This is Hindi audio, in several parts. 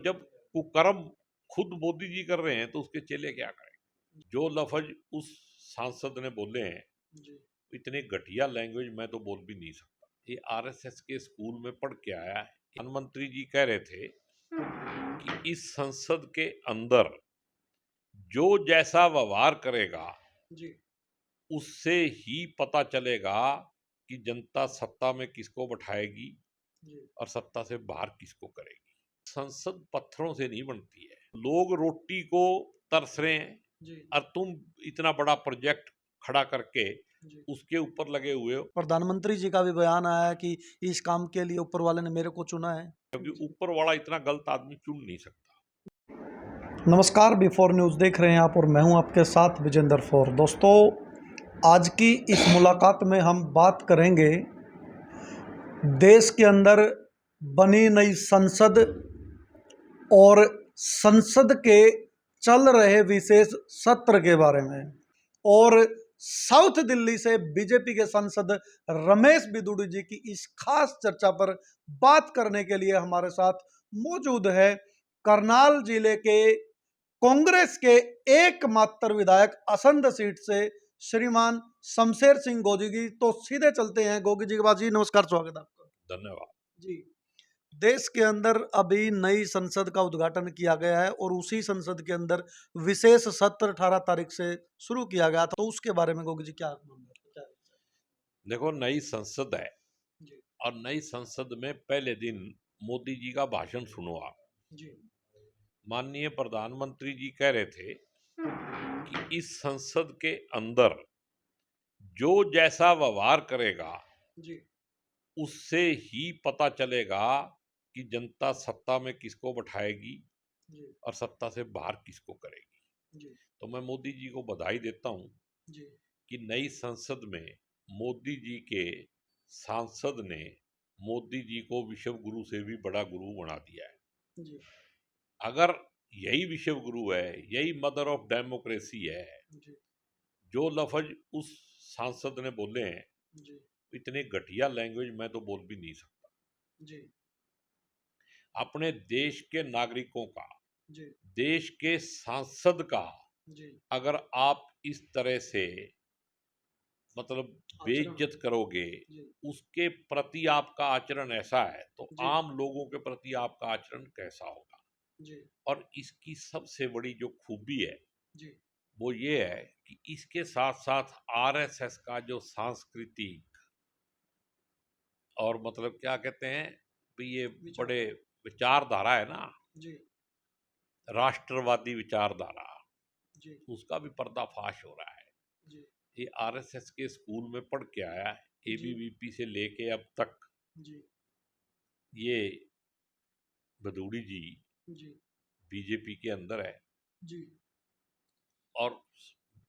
जब कुकर्म खुद मोदी जी कर रहे हैं तो उसके चेले क्या करें। जो लफ्ज उस सांसद ने बोले हैं, इतने घटिया लैंग्वेज मैं तो बोल भी नहीं सकता। ये आरएसएस के स्कूल में पढ़ के आया है। प्रधानमंत्री जी कह रहे थे कि इस संसद के अंदर जो जैसा व्यवहार करेगा उससे ही पता चलेगा कि जनता सत्ता में किसको बैठाएगी और सत्ता से बाहर किसको करेगी। संसद पत्थरों से नहीं बनती है। लोग रोटी को तरस रहे हैं और तुम इतना बड़ा प्रोजेक्ट खड़ा करके उसके ऊपर लगे हुए हो। प्रधानमंत्री जी का भी बयान आया है कि इस काम के लिए ऊपर वाले ने मेरे को चुना है, क्योंकि ऊपर वाला इतना गलत आदमी चुन नहीं सकता। नमस्कार, बिफोर न्यूज़ देख रहे हैं आप और मैं हूं आपके साथ विजेंद्र फोर। दोस्तों, आज की इस मुलाकात में हम बात करेंगे देश के अंदर बनी नई संसद और संसद के चल रहे विशेष सत्र के बारे में। और साउथ दिल्ली से बीजेपी के सांसद रमेश बिदुड़ी जी की इस खास चर्चा पर बात करने के लिए हमारे साथ मौजूद है करनाल जिले के कांग्रेस के एकमात्र विधायक असंध सीट से श्रीमान शमशेर सिंह गोगी जी। तो सीधे चलते हैं गोगी जी के पास। जी नमस्कार, स्वागत है आपका। धन्यवाद जी, देश के अंदर अभी नई संसद का उद्घाटन किया गया है और उसी संसद के अंदर विशेष सत्र 18 तारीख से शुरू किया गया था। तो उसके बारे में गोगी जी क्या मानते हैं? देखो, नई संसद है जी और नई संसद में पहले दिन मोदी जी का भाषण सुनो आप। जी माननीय प्रधानमंत्री जी कह रहे थे कि इस संसद के अंदर जो जैसा व्यवहार करेगा जी उससे ही पता चलेगा कि जनता सत्ता में किसको बैठाएगी जी और सत्ता से बाहर किसको करेगी। जी तो मैं मोदी जी को बधाई देता हूं जी कि नई संसद में मोदी जी के सांसद ने मोदी जी को विश्व गुरु से भी बड़ा गुरु बना दिया है। जी अगर यही विश्व गुरु है, यही मदर ऑफ डेमोक्रेसी है, जी जो लफ्ज उस सांसद ने बोले हैं, जी इतने घटिया लैंग्वेज मैं तो बोल भी नहीं सकता। जी अपने देश के नागरिकों का, जी देश के सांसद का जी अगर आप इस तरह से मतलब आचरण। बेइज्जत करोगे, जी उसके प्रति आपका आचरण ऐसा है तो जी आम लोगों के प्रति आपका आचरण कैसा होगा। जी और इसकी सबसे बड़ी जो खूबी है जी वो ये है कि इसके साथ साथ आरएसएस का जो सांस्कृतिक और मतलब क्या कहते हैं भी ये विचार। बड़े विचारधारा है ना, जी राष्ट्रवादी विचारधारा, जी उसका भी पर्दाफाश हो रहा है। जी ये आरएसएस के स्कूल में पढ़ के आया है, जी एबीवीपी से लेके अब तक। जी ये भदौड़ी जी जी बीजेपी के अंदर है जी और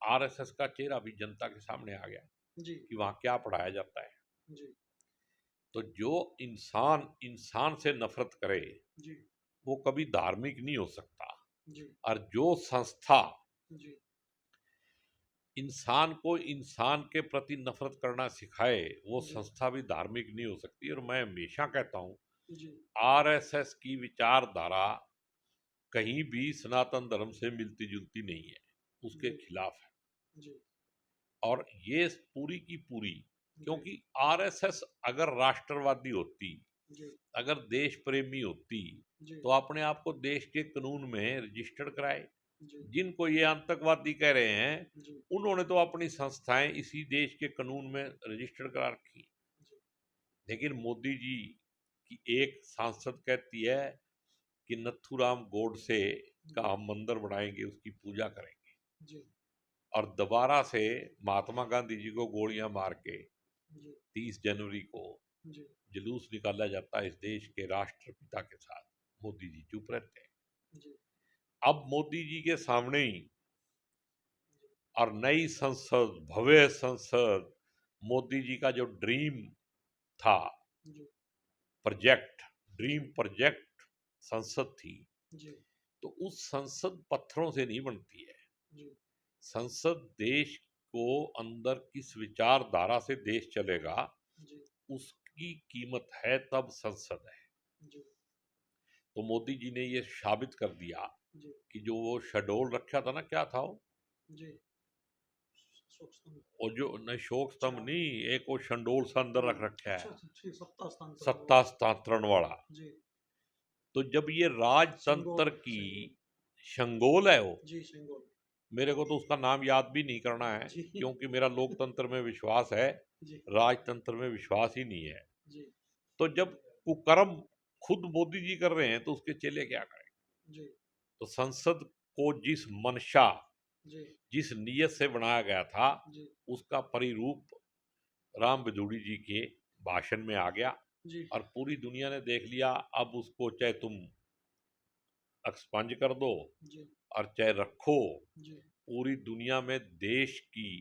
आरएसएस का चेहरा भी जनता के सामने आ गया जी कि वहाँ क्या पढ़ाया जाता है। जी तो जो इंसान इंसान से नफरत करे जी वो कभी धार्मिक नहीं हो सकता। जी और जो संस्था जी इंसान को इंसान के प्रति नफरत करना सिखाए वो जी संस्था भी धार्मिक नहीं हो सकती। और मैं हमेशा कहता हूँ जी आरएसएस की विचारधारा कहीं भी सनातन धर्म से मिलती जुलती नहीं है, उसके जी खिलाफ है। जी और ये पूरी की पूरी, जी क्योंकि आरएसएस अगर राष्ट्रवादी होती, जी अगर देश प्रेमी होती जी तो अपने आप को देश के कानून में रजिस्टर्ड कराए। जी जिनको ये आतंकवादी कह रहे हैं जी उन्होंने तो अपनी संस्थाएं इसी देश के कानून में रजिस्टर्ड करा रखी। लेकिन मोदी जी की एक सांसद कहती है कि नथुराम गोडसे का हम मंदिर बनाएंगे, उसकी पूजा करेंगे। जी और दोबारा से महात्मा गांधी जी को गोलियां मार के जी 30 जनवरी को जी जुलूस निकाला जाता है इस देश के राष्ट्रपिता के साथ। मोदी जी चुप रहते हैं। जी अब मोदी जी के सामने ही और नई संसद, भव्य संसद, मोदी जी का जो ड्रीम था, जी प्रोजेक्ट, ड्रीम प्रोजेक्ट संसद थी, जी तो उस संसद पत्थरों से नहीं बनती है। जी संसद देश को अंदर किस विचारधारा से देश चलेगा जी उसकी कीमत है, तब संसद है। जी तो तो मोदी जी ने ये साबित कर दिया जी कि जो वो शेड्यूल रखा था ना, क्या था वो, जी सूक्ष्म और जो नहीं, शोक स्तंभ अच्छा नहीं, एक वो शंडोल सा अंदर रख रखा अच्छा है, अच्छा ठीक सत्ता स्थानांतरण सत्ता वाला हस्तांतरण वाला। जी तो जब ये राजतंत्र सिंगोल की सिंगोल शंगोल है वो, जी सिंगोल मेरे को तो उसका नाम याद भी नहीं करना है, जी क्योंकि मेरा लोकतंत्र में विश्वास है, जी राजतंत्र में विश्वास ही नहीं है। जी तो जब कुकर्म खुद मोदी जी कर रहे हैं तो उसके चेले क्या करें। जी तो संसद को जिस मंशा, जी जिस नीयत से बनाया गया था, जी उसका परिरूप राम बिधूड़ी जी के भाषण में आ गया, जी और पूरी दुनिया ने देख लिया। अब उसको चाहे तुम एक्सपंज कर दो जी और चाहे रखो, जी पूरी दुनिया में देश की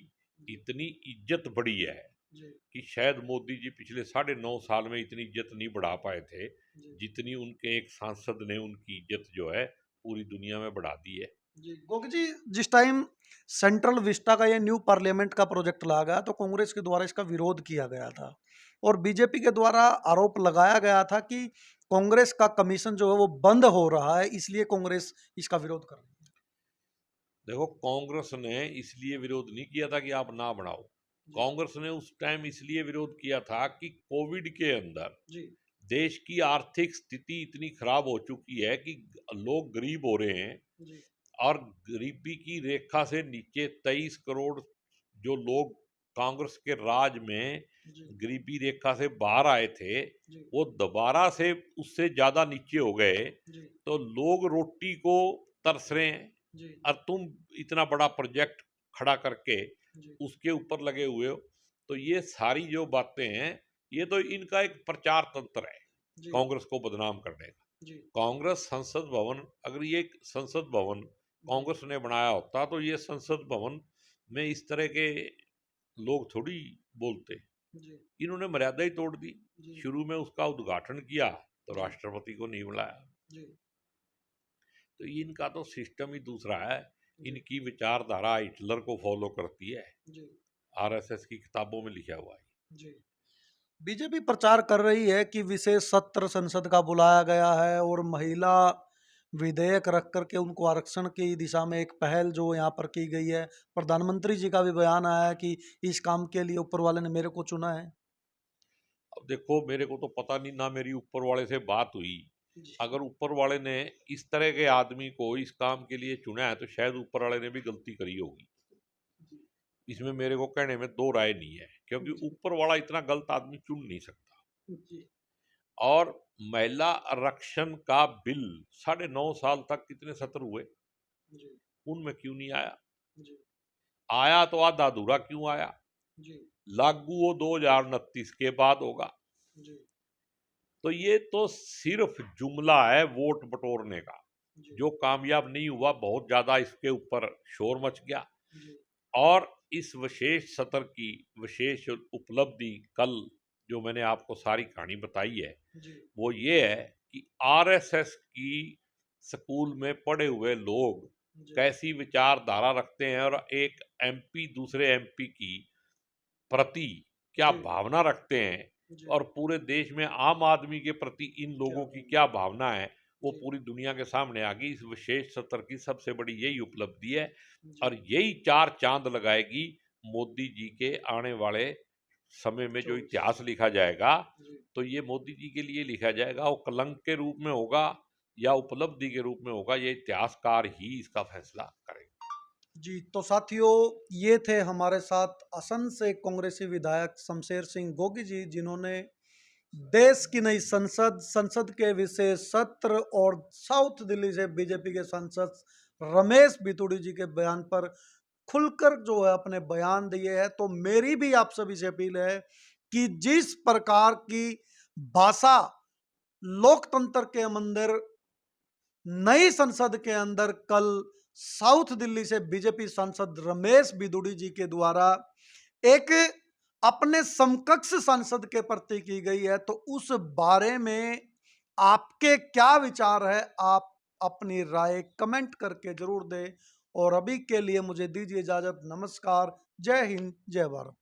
इतनी इज्जत बढ़ी है जी कि शायद मोदी जी पिछले 9.5 साल में इतनी इज्जत नहीं बढ़ा पाए थे, जी जितनी उनके एक सांसद ने उनकी इज्जत जो है पूरी दुनिया में बढ़ा दी है। जी गोगी जी, जिस टाइम सेंट्रल विस्टा का ये न्यू पार्लियामेंट का प्रोजेक्ट लाया गया तो कांग्रेस के द्वारा इसका विरोध किया गया था और बीजेपी के द्वारा आरोप लगाया गया था कि कांग्रेस का कमीशन जो है वो बंद हो रहा है, इसलिए कांग्रेस इसका विरोध कर रही है। देखो, कांग्रेस ने इसलिए विरोध नहीं किया था कि आप ना बढ़ाओ। जी कांग्रेस ने उस टाइम इसलिए विरोध किया था कि कोविड के अंदर जी देश की आर्थिक स्थिति इतनी खराब हो चुकी है कि लोग गरीब हो रहे हैं, जी और गरीबी की रेखा से नीचे 23 करोड़ जो लोग कांग्रेस के राज में जी गरीबी रेखा से बाहर आए थे, जी वो दोबारा से उससे ज्यादा नीचे हो गए। जी तो लोग रोटी को तरस रहे हैं, जी और तुम इतना बड़ा प्रोजेक्ट खड़ा करके जी उसके ऊपर लगे हुए हो। तो ये सारी जो बातें हैं, ये तो इनका एक प्रचार तंत्र है जी कांग्रेस को बदनाम करने का। जी कांग्रेस संसद भवन, अगर ये संसद भवन कांग्रेस ने बनाया होता तो ये संसद भवन में इस तरह के लोग थोड़ी बोलते। जी इन्होंने मर्यादा ही तोड़ दी। जी शुरू में उसका उद्घाटन किया तो जी राष्ट्रपति को नहीं बुलाया। जी तो इनका तो सिस्टम ही दूसरा है। जी इनकी विचारधारा हिटलर को फॉलो करती है, जी आरएसएस की किताबों में लिखा हुआ है। जी बीजेपी प्रचार कर रही है कि विशेष सत्र संसद का बुलाया गया है और महिला विधेयक रख करके उनको आरक्षण की दिशा में एक पहल जो यहाँ पर की गई है। प्रधानमंत्री जी का भी बयान आया है कि इस काम के लिए ऊपर वाले ने मेरे को चुना है। अब देखो, मेरे को तो पता नहीं ना मेरी ऊपर वाले से बात हुई। जी अगर ऊपर वाले ने इस तरह के आदमी को इस काम के लिए चुना है तो शायद ऊपर वाले ने भी गलती करी होगी। जी इसमें मेरे को कहने में दो राय नहीं है, क्योंकि जी ऊपर वाला इतना गलत आदमी चुन नहीं सकता। जी और महिला आरक्षण का बिल 9.5 साल तक कितने सत्र हुए, जी उनमें क्यों नहीं आया? जी आया तो आधा अधूरा क्यों आया? जी लागू वो 2029 के बाद होगा। जी तो ये तो सिर्फ जुमला है वोट बटोरने का, जी जो कामयाब नहीं हुआ। बहुत ज्यादा इसके ऊपर शोर मच गया। जी और इस विशेष सत्र की विशेष उपलब्धि कल जो मैंने आपको सारी कहानी बताई है, जी वो ये है कि आरएसएस की स्कूल में पढ़े हुए लोग जी कैसी विचारधारा रखते हैं, और एक एमपी दूसरे एमपी की प्रति क्या जी भावना रखते हैं, जी और पूरे देश में आम आदमी के प्रति इन क्या लोगों की बात क्या भावना है, वो जी पूरी दुनिया के सामने आ गई। इस विशेष सत्र की सबसे बड़ी यही उपलब्धि है, जी और यही चार चांद लगाएगी मोदी जी के आने वाले समय में। जो 24 इतिहास लिखा जाएगा, जी तो ये मोदी जी के लिए लिखा जाएगा। वो कलंक के रूप में होगा या उपलब्धि के रूप में होगा, ये इतिहासकार ही इसका फैसला करेंगे। जी तो साथियों, ये थे हमारे साथ असम से कांग्रेसी विधायक शमशेर सिंह गोगी जी, जिन्होंने देश की नई संसद, संसद के विशेष सत्र और साउथ दिल्ली से बीजेपी के सांसद रमेश बितूड़ी जी के बयान पर खुलकर जो है अपने बयान दिए हैं। तो मेरी भी आप सभी से अपील है कि जिस प्रकार की भाषा लोकतंत्र के अंदर नई संसद के अंदर कल साउथ दिल्ली से बीजेपी सांसद रमेश बिदुड़ी जी के द्वारा एक अपने समकक्ष सांसद के प्रति की गई है, तो उस बारे में आपके क्या विचार है? आप अपनी राय कमेंट करके जरूर दें। और अभी के लिए मुझे दीजिए इजाजत। नमस्कार, जय हिंद, जय भारत।